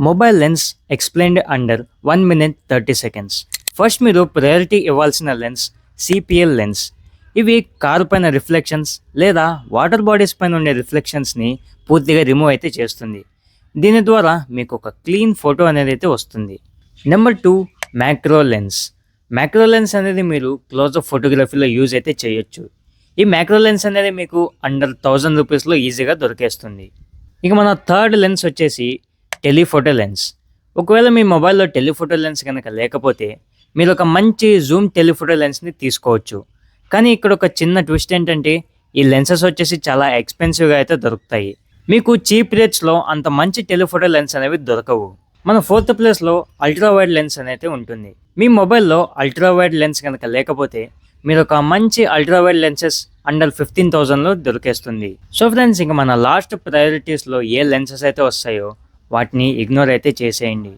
Mobile lens explained under 1 minute 30 seconds. First మీరు priority ఇవ్వాల్సిన lens CPL lens. ఇవి car పైన రిఫ్లెక్షన్స్ లేదా వాటర్ బాడీస్ పైన ఉండే రిఫ్లెక్షన్స్ని పూర్తిగా రిమూవ్ అయితే చేస్తుంది. దీని ద్వారా మీకు ఒక క్లీన్ ఫోటో అనేది అయితే వస్తుంది. Number 2, macro lens. Macro lens అనేది మీరు క్లోజ్అప్ ఫోటోగ్రఫీలో యూజ్ అయితే చేయొచ్చు. ఈ మ్యాక్రో లెన్స్ అనేది మీకు అండర్ 1000 రూపీస్లో ఈజీగా దొరికేస్తుంది. ఇక మన థర్డ్ లెన్స్ వచ్చేసి టెలిఫోటో లెన్స్. ఒకవేళ మీ మొబైల్లో టెలిఫోటో లెన్స్ కనుక లేకపోతే మీరు ఒక మంచి జూమ్ టెలిఫోటో లెన్స్ని తీసుకోవచ్చు. కానీ ఇక్కడ ఒక చిన్న ట్విస్ట్ ఏంటంటే ఈ లెన్సెస్ వచ్చేసి చాలా ఎక్స్పెన్సివ్గా అయితే దొరుకుతాయి. మీకు చీప్ రేట్స్లో అంత మంచి టెలిఫోటో లెన్స్ అనేవి దొరకవు. మన 4th ప్లేస్లో అల్ట్రా వైడ్ లెన్స్ అనేది ఉంటుంది. మీ మొబైల్లో అల్ట్రా వైడ్ లెన్స్ కనుక లేకపోతే మీరు ఒక మంచి అల్ట్రా వైడ్ లెన్సెస్ అండర్ 15,000లో దొరికేస్తుంది. సో ఫ్రెండ్స్, ఇంకా మన లాస్ట్ ప్రయారిటీస్లో ఏ లెన్సెస్ అయితే వస్తాయో వాటిని ఇగ్నోర్ అయితే చేసేయండి.